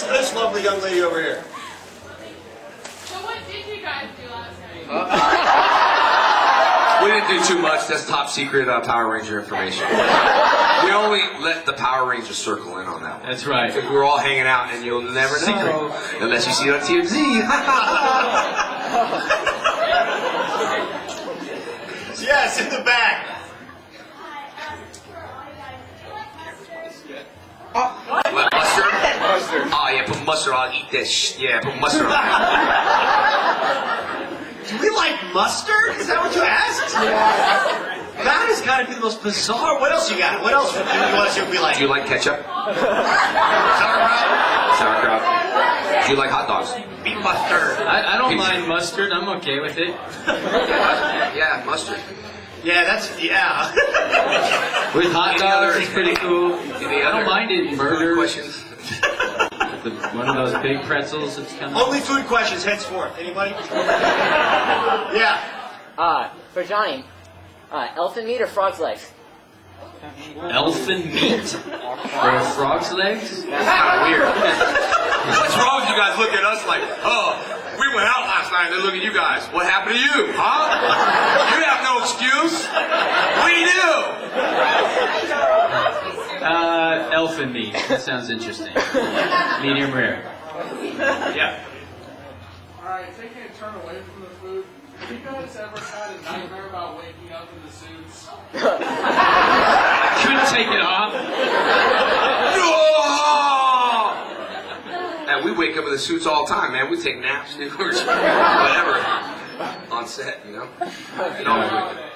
this lovely young lady over here. So what did you guys do last night? We didn't do too much. That's top secret Power Ranger information. We only let the Power Rangers circle in on that one. That's right. Because we're all hanging out, and you'll never know unless you see it on TMZ. Yes, in the back. What, mustard? Mustard. Oh, yeah, put mustard on. Eat this. Yeah, put mustard on. Do we like mustard? Is that what you asked? Yeah. That is kind of the most bizarre. What else you got? What else do you want to be like? Do you like ketchup? Sauerkraut. Do you like hot dogs? Beef mustard. I don't mind mustard. I'm okay with it. Yeah, mustard. Yeah, that's, yeah. With hot dogs, it's pretty cool. I don't mind it in burgers. Questions? One of those big pretzels, it's kind of... Only food questions henceforth. Anybody? Yeah. For Johnny, elephant meat or frog's legs? Elephant meat? Or frog's legs? That's kind of weird. What's wrong with you guys looking at us like, oh, we went out last night and then look at you guys. What happened to you, huh? You have no excuse. What do you do? Elephant meat. That sounds interesting. Medium rare. Yeah. Alright, taking a turn away from the food. Have you guys ever had a nightmare about waking up in the suits? Couldn't take it off. And we wake up in the suits all the time, man. We take naps, whatever, on set, you know.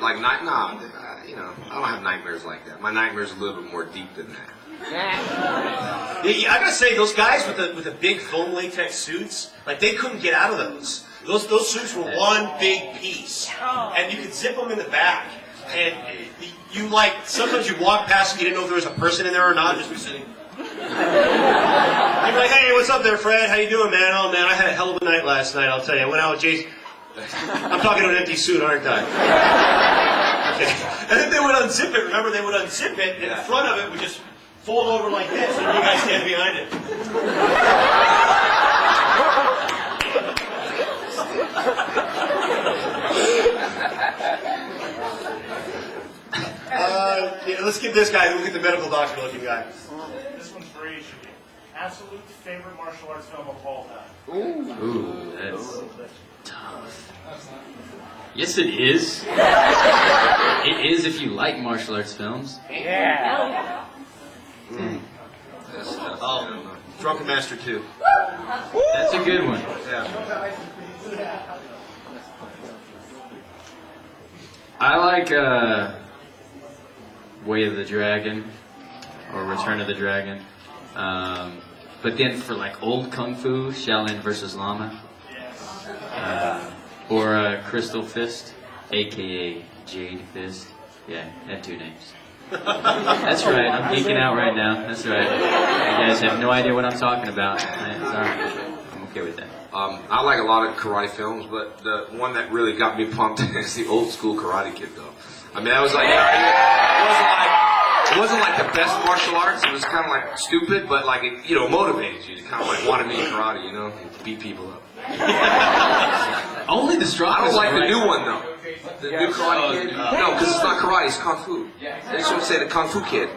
Like night, nah, you know. I don't have nightmares like that. My nightmares are a little bit more deep than that. Yeah, I gotta say, those guys with the big foam latex suits, like they couldn't get out of those. Those suits were one big piece, and you could zip them in the back. And you like sometimes you walk past and you didn't know if there was a person in there or not. Just be sitting. You'd be like, hey, what's up there, Fred? How you doing, man? Oh man, I had a hell of a night last night. I'll tell you. I went out with Jason. I'm talking to an empty suit, aren't I? Okay. And then they would unzip it. Remember, they would unzip it, and the front of it would just fold over like this, and you guys stand behind it. Yeah, let's get this guy. We'll get the medical doctor looking guy. This one's for each of you. Absolute favorite martial arts film of all time. Ooh, that's tough. Yes, it is. It is if you like martial arts films. Yeah. Oh, Drunken Master 2. That's a good one. Yeah. I like Way of the Dragon or Return of the Dragon. But then for like old kung fu, Shaolin versus Lama. Or Crystal Fist, aka Jade Fist. Yeah, had two names. That's right, I'm geeking out right now. That's right. You guys have no idea what I'm talking about. It's alright. I'm okay with that. I like a lot of karate films, but the one that really got me pumped is the old school Karate Kid, though. I mean, that was like, it wasn't like the best martial arts. It was kind of like stupid, but like it, motivated you. It kind of like wanted me in karate, to beat people up. Only the strongest. I don't like the new one though. The new Karate Kid. No, because it's not karate. It's kung fu. They just want to say the Kung Fu Kid.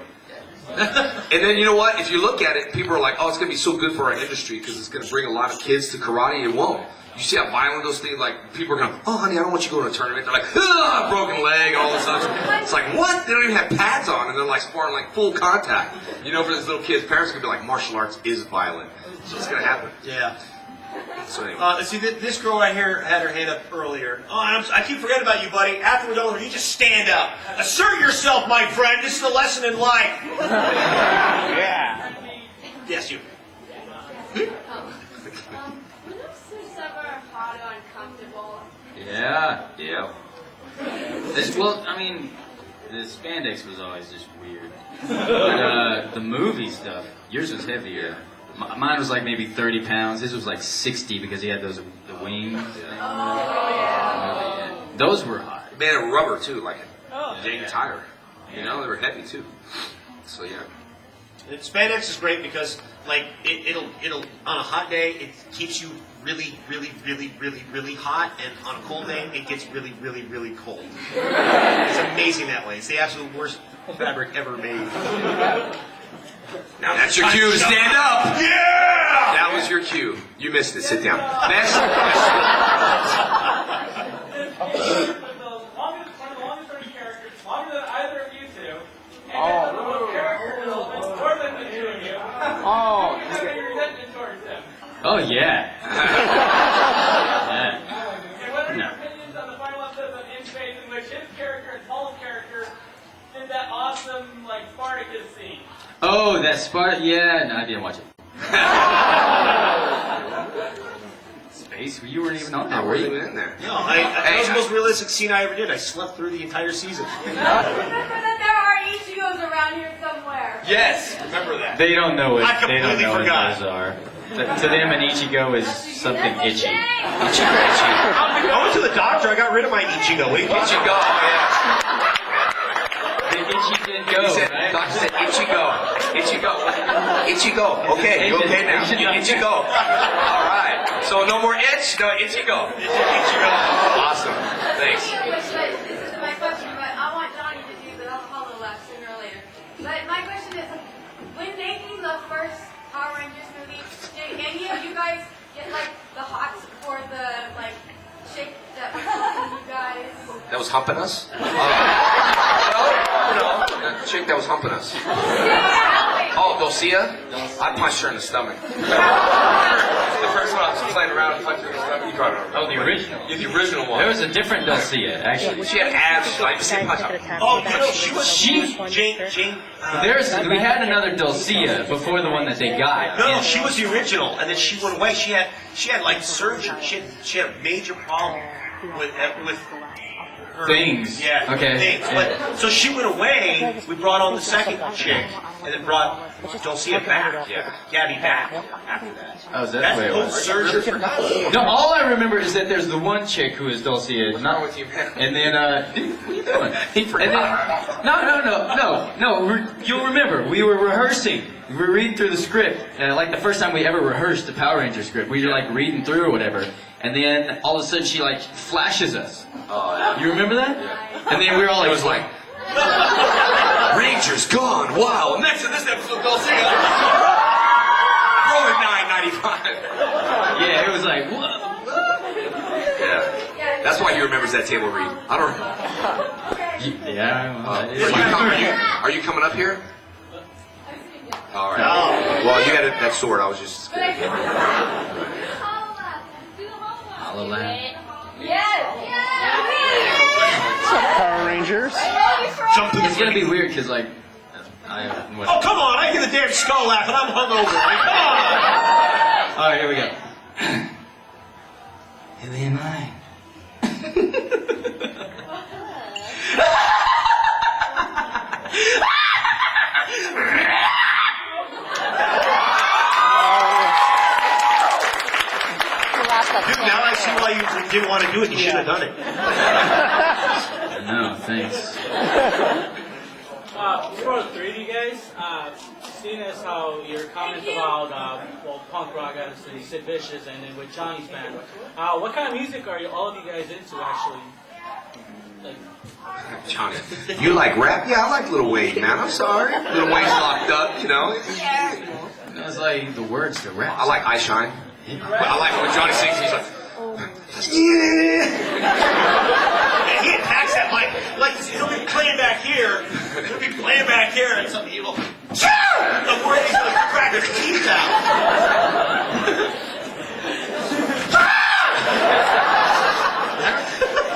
And then you know what? If you look at it, people are like, "Oh, it's gonna be so good for our industry because it's gonna bring a lot of kids to karate." It won't. You see how violent those things? Like people are going, "Oh, honey, I don't want you to go to a tournament." They're like, "Ah, broken leg," all this stuff. It's like what? They don't even have pads on, and they're like sparring like full contact. For these little kids, parents are gonna be like, "Martial arts is violent." So it's gonna happen. Yeah. So anyway. See, this girl right here had her hand up earlier. Oh, I keep forgetting about you, buddy. After we're done with her, you just stand up. Assert yourself, my friend. This is a lesson in life. Yeah. Yes, you. Was this ever hot or uncomfortable? Yeah. Yeah. Well, I mean, the spandex was always just weird. But the movie stuff, yours was heavier. Mine was like maybe 30 pounds. His was like 60 because he had the wings. Yeah. Those were hot. Made of rubber too, like a dang tire. They were heavy too. So yeah. Spandex is great because, like, it'll on a hot day it keeps you really hot, and on a cold day it gets really cold. It's amazing that way. It's the absolute worst fabric ever made. Now that's your cue to stand up. Yeah! That was your cue. You missed it. Sit down. Next question. One of the longest running characters, longer than either of you two. And the one character development more than the two of you. Oh. You have any resentment towards him. Oh yeah. Yeah. And what are your opinions on the final episode of In Space in which his character and Paul's character did that awesome, like, Spartacus scene? Oh, that Sparta. Yeah, no, I didn't watch it. Space? You weren't even on I there, were wasn't you? even in there. No, that was the most realistic scene I ever did. I slept through the entire season. Remember that there are Ichigos around here somewhere. Yes, remember that. They don't know what I they don't completely know forgot. what those are. To them, an Ichigo is something itchy. I went to the doctor. I got rid of my Ichigo. What do you think? Ichigo. Oh, yeah. The itchy didn't go, He said, right? doctor said, Ichigo. Ichigo. Ichigo. Okay, you okay now? Ichigo. All right. So no more itch? No, Ichigo. Ichigo. Awesome. Thanks. This isn't my question, but I want Johnny to do the Hollow laugh sooner or later. But my question is, when making the first Power Rangers movie, did any of you guys get like the hots for the like chick that was helping you guys? That was humping us? No. That chick that was humping us. Oh, Dulcia? I punched her in the stomach. The first one I was playing around and punched her in the stomach. You probably don't remember. Oh, the original. Yeah, the original one. There was a different Dulcia, actually. She had abs. Like the same punch. Oh, you know, she was Jane. We had another Dulcia before the one that they got. No, she was the original, and then she went away. She had like surgery. She had a major problem with her Things. Yeah. Okay. Things. But so she went away. We brought on the second chick, and then brought Dulcia back. Yeah. Gabby back after that. Oh, is that That's the way it post was? surgery. No, all I remember is that there's the one chick who is Dulcia. What's wrong with you, man? And then, dude, what are you doing? He forgot. No. You'll remember, we were rehearsing. We were reading through the script, like the first time we ever rehearsed the Power Ranger script. We were like reading through or whatever, and then all of a sudden she like flashes us. Oh, yeah. You remember that? And then we were all like, It was like, Rangers gone. Wow. Next to this episode, Dulcia. Rolling 9.95. yeah, it was like, what? Yeah. That's why he remembers that table read. I don't know. Yeah. Are you coming up here? All right. Well, you had that sword. I was just scared. Hollow laugh. Power Rangers. Jump to the It's gonna be weird because like, Oh, come on! I hear the damn skull laugh, and I'm hungover. Like, come on! All right, here we go. Who am I? Dude, now I see why you didn't want to do it. You should have done it. No, thanks. For the three of you guys, seeing as how your comments about punk rock, obviously Sid Vicious, and then with Johnny's band, what kind of music are all of you guys into actually? Like, Johnny, you like rap? Yeah, I like Lil Wayne, man. I'm sorry. Lil Wayne's locked up, you know. It's like the words to rap. I like I Shine. But I like when Johnny sings, he's like, yeah. And he attacks that mic. Like, he'll be playing back here. He'll be playing back here, and something evil. I'm worried he's going to crack his teeth out.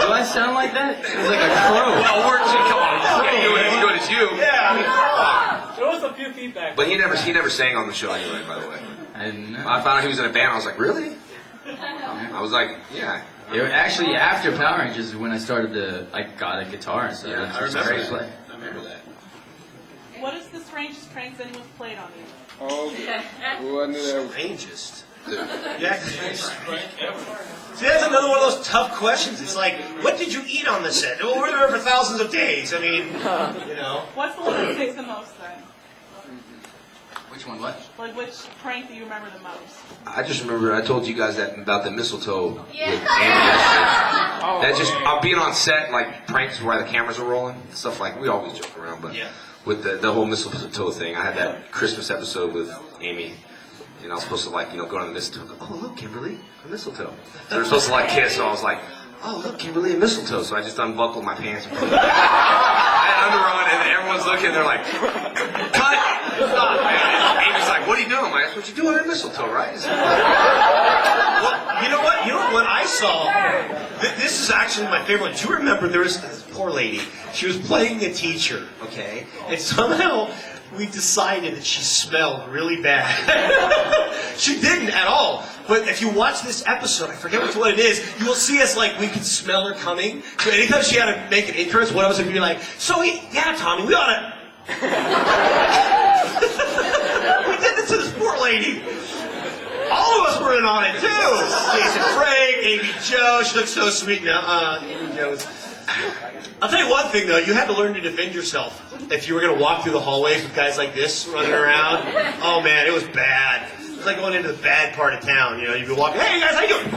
Do I sound like that? It's like a crow. Well, we're come on. Can't do it as good as you. Yeah. there was a few feedback. But he never sang on the show anyway, by the way. I didn't know. I found out he was in a band. I was like, really? I was like, yeah. It was actually after Power Rangers is when I started I got a guitar and stuff. Yeah, That's I just remember crazy. that. I remember that. What is the strangest pranks anyone's played on you? Strangest. Yeah. See, that's another one of those tough questions. It's like, what did you eat on the set? Well, we're there for thousands of days. I mean, you know. What's the one that sticks the most then? Which one? What? Like, which prank do you remember the most? I just remember I told you guys that about the mistletoe with Yeah. Andy yesterday. That just I'm being on set like pranks where the cameras are rolling, stuff like we always joke around, but Yeah. with the whole mistletoe thing, I had that Christmas episode with Amy, and I was supposed to like go on the mistletoe. Oh look, Kimberly, a mistletoe. So we're supposed to like kiss, so I was like, oh look, Kimberly, a mistletoe. So I just unbuckled my pants. And I had under on, and everyone's looking. They're like, cut. Stop, man. Amy's like, what are you doing? I'm like, that's what you do on a mistletoe, right? Well, you know what? You know what I saw? This is actually my favorite one. Do you remember there was this poor lady? She was playing a teacher, okay? And somehow we decided that she smelled really bad. She didn't at all. But if you watch this episode, I forget what it is, you will see us like we could smell her coming. So anytime she had to make an entrance, one of us would be like, yeah, Tommy, we ought to... We did this to this poor lady. All of us were in on it too. Jason Frank, Amy Jo, she looks so sweet now. Amy Jo's. I'll tell you one thing though, you had to learn to defend yourself. If you were going to walk through the hallways with guys like this running around, oh man, it was bad. It was like going into the bad part of town. You'd be walking, hey guys, how you doing?